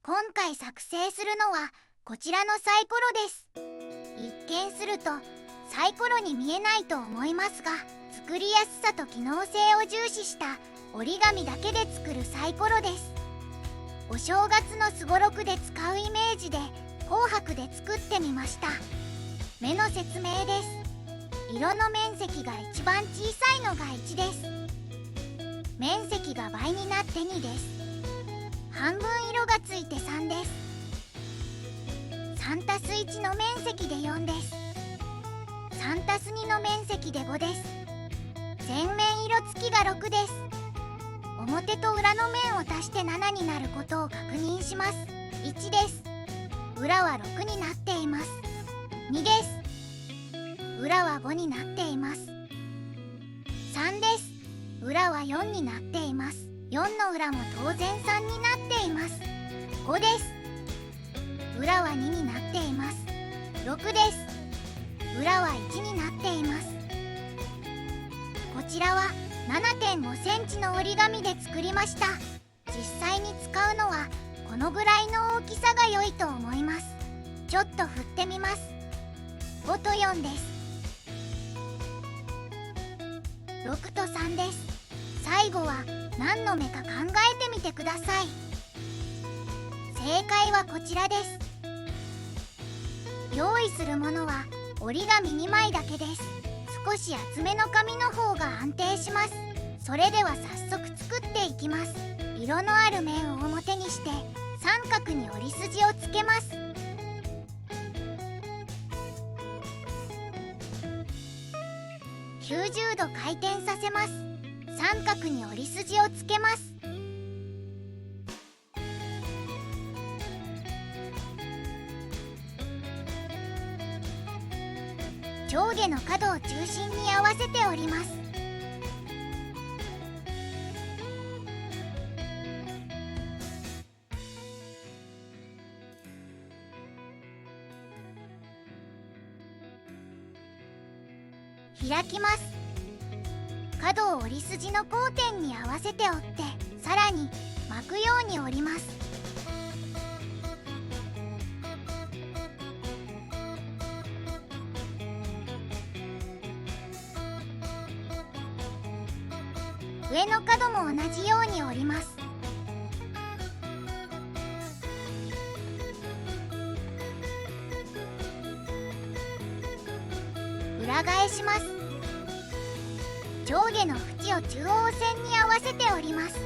今回作成するのはこちらのサイコロです。一見するとサイコロに見えないと思いますが、作りやすさと機能性を重視した折り紙だけで作るサイコロです。お正月のすごろくで使うイメージで紅白で作ってみました。目の説明です。色の面積が一番小さいのが1です。面積が倍になって2です。半分色がついて3です。3たす1の面積で4です。3たす2の面積で5です。全面色付きが6です。表と裏の面を足して7になることを確認します。1です。裏は6になっています。2です。裏は5になっています。3です。裏は4になっています。4の裏も当然3になっています。5です。裏は2になっています。6です。裏は1になっています。こちらは 7.5 センチの折り紙で作りました。実際に使うのはこのぐらいの大きさが良いと思います。ちょっと振ってみます。5と4です。6と3です。最後は何の目か考えてみてください。正解はこちらです。用意するものは折り紙2枚だけです。少し厚めの紙の方が安定します。それでは早速作っていきます。色のある面を表にして三角に折り筋をつけます。90度回転させます。三角に折り筋をつけます。上下の角を中心に合わせて折ります。開きます。角を折り筋の交点に合わせて折ってさらに巻くように折ります。上の角も同じように折ります。裏返します。上下の縁を中央線に合わせて折ります。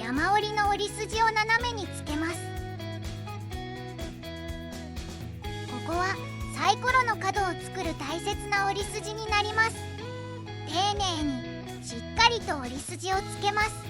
山折りの折り筋を斜めにつけます。ここはサイコロの角を作る大切な折り筋になります。丁寧にしっかりと折り筋をつけます。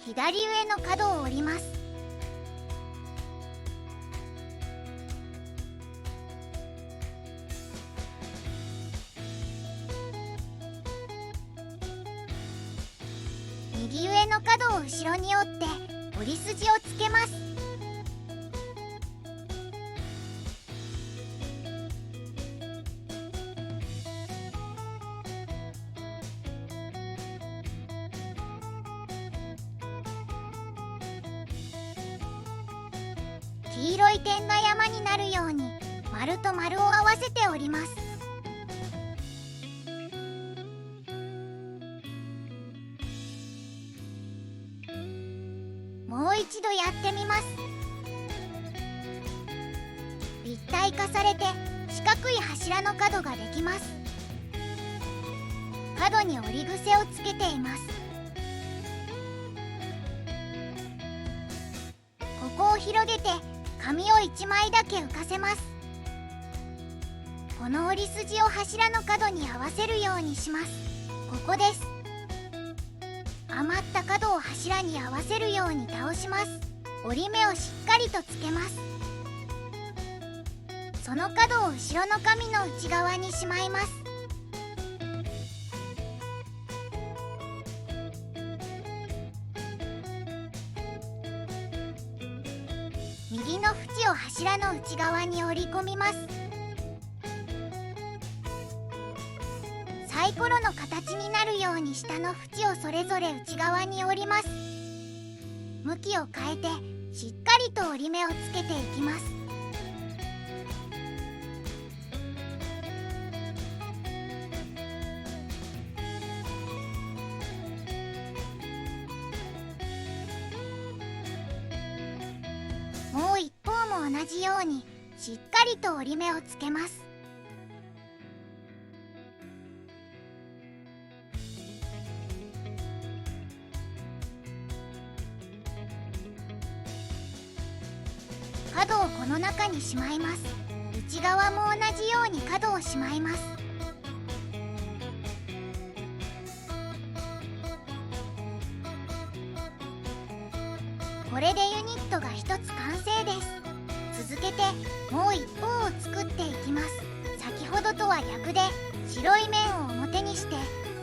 左上の角を折ります。右上の角を後ろに折って折り筋をつけます。黄色い点が山になるように丸と丸を合わせて折ります。もう一度やってみます。立体化されて四角い柱の角ができます。角に折り癖をつけています。ここを広げて紙を1枚だけ浮かせます。この折り筋を柱の角に合わせるようにします。ここです。余った角を柱に合わせるように倒します。折り目をしっかりとつけます。その角を後ろの紙の内側にしまいます。右の縁を柱の内側に折り込みます。サイコロの形になるように下の縁をそれぞれ内側に折ります。向きを変えてしっかりと折り目をつけていきます。もう一方も同じようにしっかりと折り目をつけます。角をこの中にしまいます。内側も同じように角をしまいます。これでユニットが一つ完成です。続けてもう一方を作っていきます。先ほどとは逆で白い面を表にして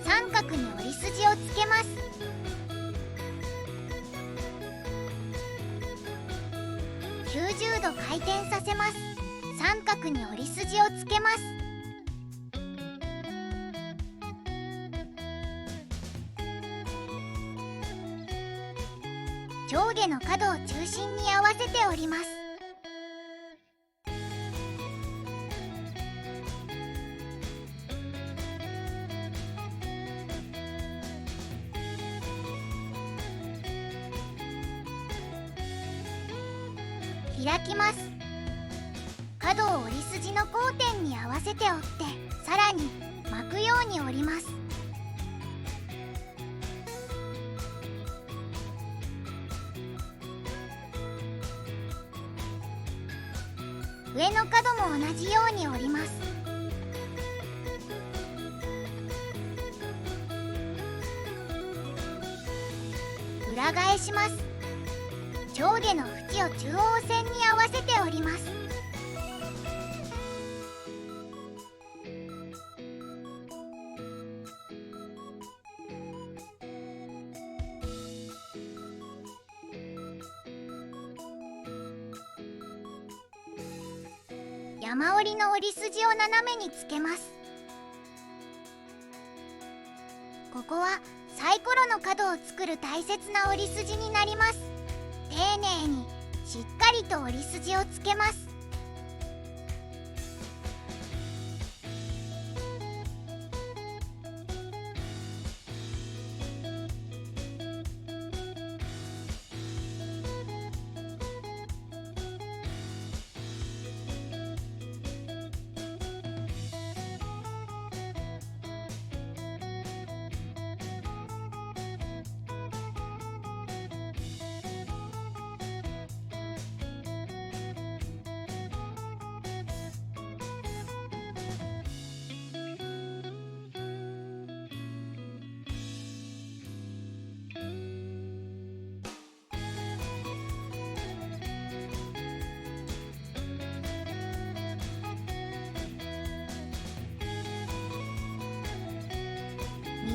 三角に折り筋をつけます。90度回転させます。三角に折り筋をつけます。上下の角を中心に合わせて折ります。開きます。角を折り筋の交点に合わせて折ってさらに巻くように折ります。上の角も同じように折ります。裏返します。上下の縁を中央線に合わせて折ります。山折りの折り筋を斜めにつけます。ここはサイコロの角を作る大切な折り筋になります。丁寧にしっかりと折り筋をつけます。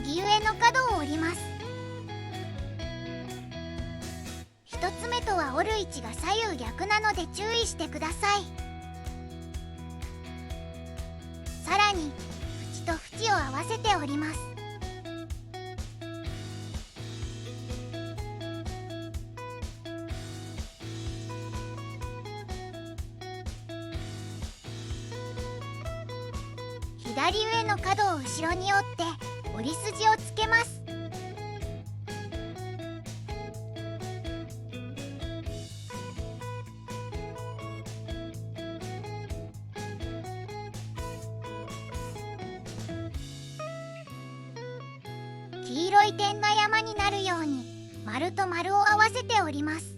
右上の角を折ります。一つ目とは折る位置が左右逆なので注意してください。さらに縁と縁を合わせて折ります。左上の角を後ろに折って折り筋をつけます。黄色い点が山になるように丸と丸を合わせて折ります。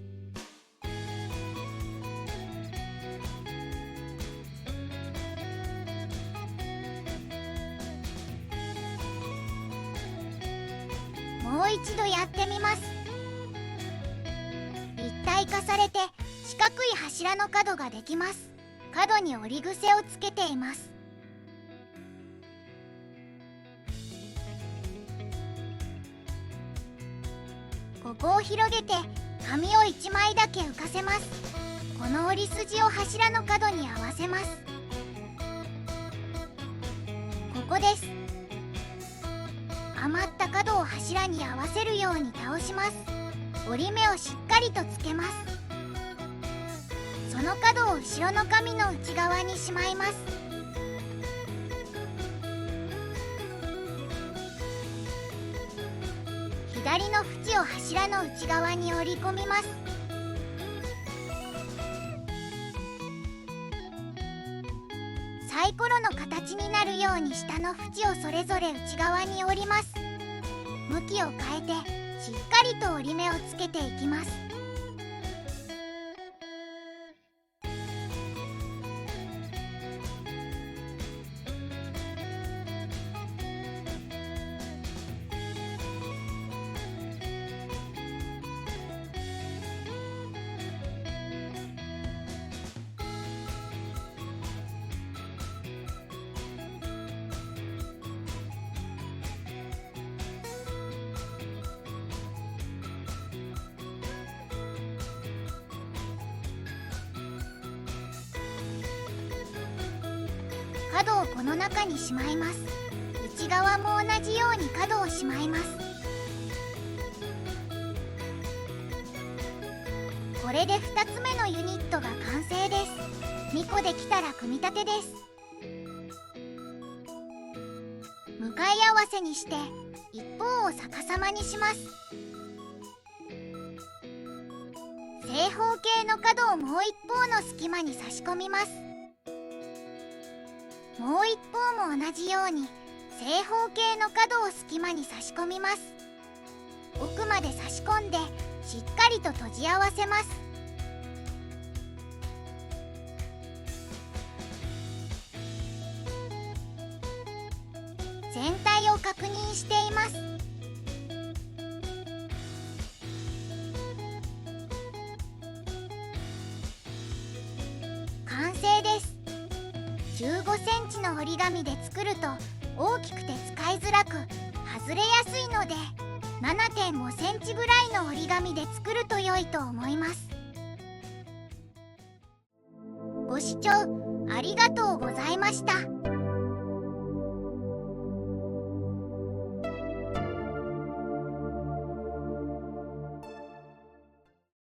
もう一度やってみます。立体化されて四角い柱の角ができます。角に折り癖をつけています。ここを広げて紙を1枚だけ浮かせます。この折り筋を柱の角に合わせます。ここです。余った角を柱に合わせるように倒します。折り目をしっかりとつけます。その角を後ろの紙の内側にしまいます。左の縁を柱の内側に折り込みます。サイコロの形になるように下の縁をそれぞれ内側に折ります。向きを変えてしっかりと折り目をつけていきます。角をこの中にしまいます。内側も同じように角をしまいます。これで2つ目のユニットが完成です。2個できたら組み立てです。向かい合わせにして一方を逆さまにします。正方形の角をもう一方の隙間に差し込みます。もう一方も同じように正方形の角を隙間に差し込みます。奥まで差し込んでしっかりと閉じ合わせます。全体を確認しています。完成です。15センチの折り紙で作ると大きくて使いづらく外れやすいので 7.5 センチぐらいの折り紙で作ると良いと思います。ご視聴ありがとうございました。